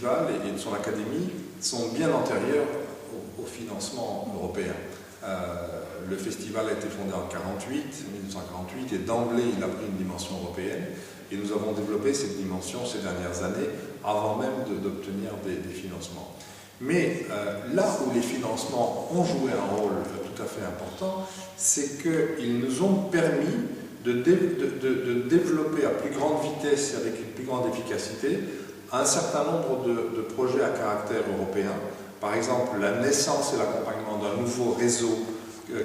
festival et de son académie sont bien antérieurs au financement européen. Le festival a été fondé en 1948, et d'emblée il a pris une dimension européenne, et nous avons développé cette dimension ces dernières années avant même d'obtenir des financements. Mais là où les financements ont joué un rôle tout à fait important, c'est qu'ils nous ont permis de développer à plus grande vitesse et avec une plus grande efficacité un certain nombre de projets à caractère européen. Par exemple, la naissance et l'accompagnement d'un nouveau réseau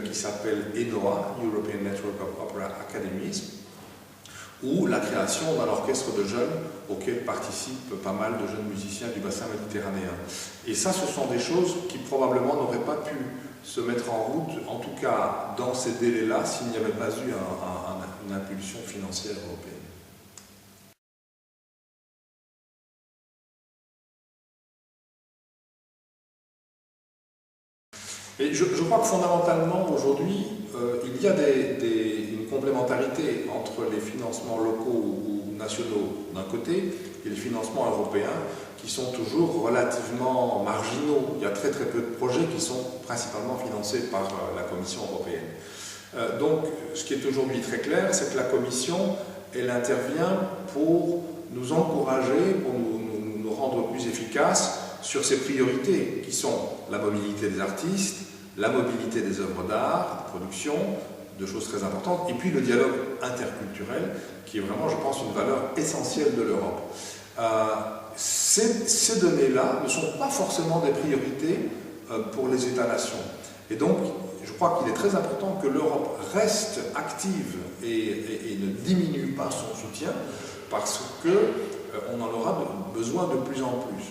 qui s'appelle ENOA, European Network of Opera Academies, ou la création d'un orchestre de jeunes auquel participent pas mal de jeunes musiciens du bassin méditerranéen. Et ça, ce sont des choses qui probablement n'auraient pas pu se mettre en route, en tout cas dans ces délais-là, s'il n'y avait pas eu une impulsion financière européenne. Et je crois que fondamentalement, aujourd'hui, il y a une complémentarité entre les financements locaux ou nationaux d'un côté et les financements européens qui sont toujours relativement marginaux. Il y a très très peu de projets qui sont principalement financés par la Commission européenne. Donc, ce qui est aujourd'hui très clair, c'est que la Commission, elle intervient pour nous encourager, pour nous rendre plus efficaces sur ces priorités qui sont la mobilité des artistes, la mobilité des œuvres d'art, de production, de choses très importantes, et puis le dialogue interculturel, qui est vraiment, je pense, une valeur essentielle de l'Europe. Ces données-là ne sont pas forcément des priorités pour les États-nations. Et donc, je crois qu'il est très important que l'Europe reste active et ne diminue pas son soutien, parce qu'on en aura besoin de plus en plus.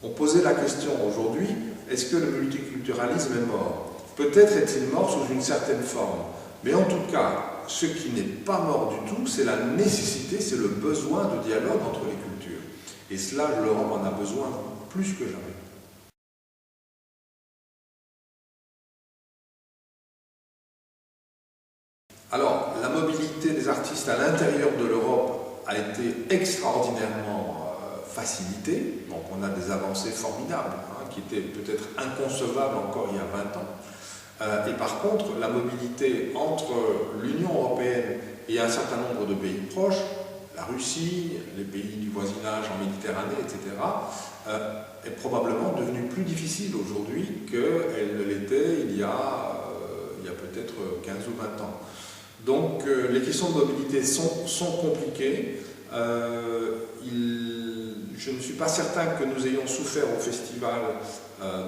On posait la question aujourd'hui, est-ce que le multiculturalisme est mort? Peut-être est-il mort sous une certaine forme, mais en tout cas, ce qui n'est pas mort du tout, c'est la nécessité, c'est le besoin de dialogue entre les cultures. Et cela, l'Europe en a besoin plus que jamais. Alors, la mobilité des artistes à l'intérieur de l'Europe a été extraordinairement facilitée. Donc, on a des avancées formidables, qui étaient peut-être inconcevables encore il y a 20 ans. Et par contre, la mobilité entre l'Union européenne et un certain nombre de pays proches, la Russie, les pays du voisinage en Méditerranée, etc., est probablement devenue plus difficile aujourd'hui qu'elle ne l'était il y a peut-être 15 ou 20 ans. Donc les questions de mobilité sont compliquées. Je ne suis pas certain que nous ayons souffert au festival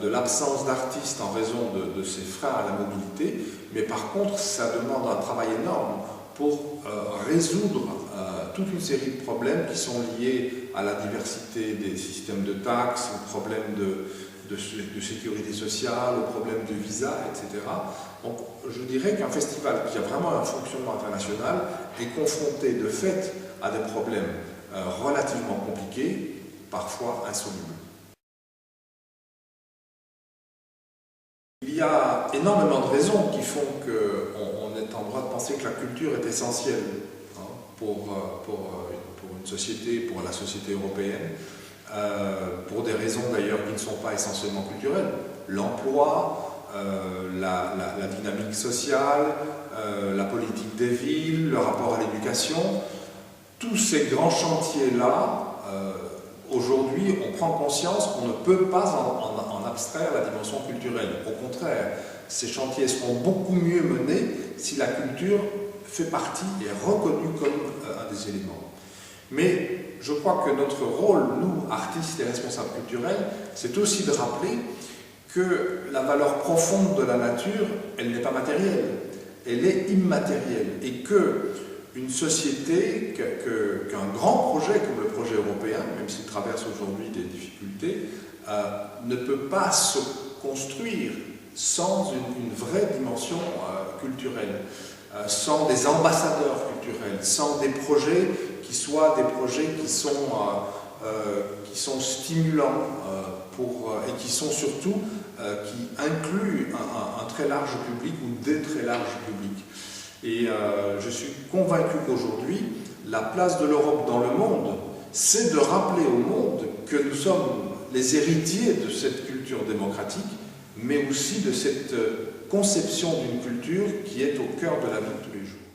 de l'absence d'artistes en raison de ces freins à la mobilité, mais par contre, ça demande un travail énorme pour résoudre toute une série de problèmes qui sont liés à la diversité des systèmes de taxes, aux problèmes de sécurité sociale, aux problèmes de visa, etc. Donc, je dirais qu'un festival qui a vraiment un fonctionnement international est confronté de fait à des problèmes relativement compliqués, parfois insolubles. Il y a énormément de raisons qui font qu'on est en droit de penser que la culture est essentielle pour une société, pour la société européenne, pour des raisons d'ailleurs qui ne sont pas essentiellement culturelles. L'emploi, la dynamique sociale, la politique des villes, le rapport à l'éducation, tous ces grands chantiers-là, aujourd'hui, on prend conscience qu'on ne peut pas en abstraire la dimension culturelle. Au contraire, ces chantiers seront beaucoup mieux menés si la culture fait partie et est reconnue comme un des éléments. Mais je crois que notre rôle, nous, artistes et responsables culturels, c'est aussi de rappeler que la valeur profonde de la nature, elle n'est pas matérielle, elle est immatérielle, et que une société, qu'un grand projet comme le projet européen, même s'il traverse aujourd'hui des difficultés, ne peut pas se construire sans une vraie dimension culturelle, sans des ambassadeurs culturels, sans des projets qui soient des projets qui sont stimulants et qui sont surtout qui incluent un très large public ou des très larges publics. Et je suis convaincu qu'aujourd'hui, la place de l'Europe dans le monde, c'est de rappeler au monde que nous sommes les héritiers de cette culture démocratique, mais aussi de cette conception d'une culture qui est au cœur de la vie de tous les jours.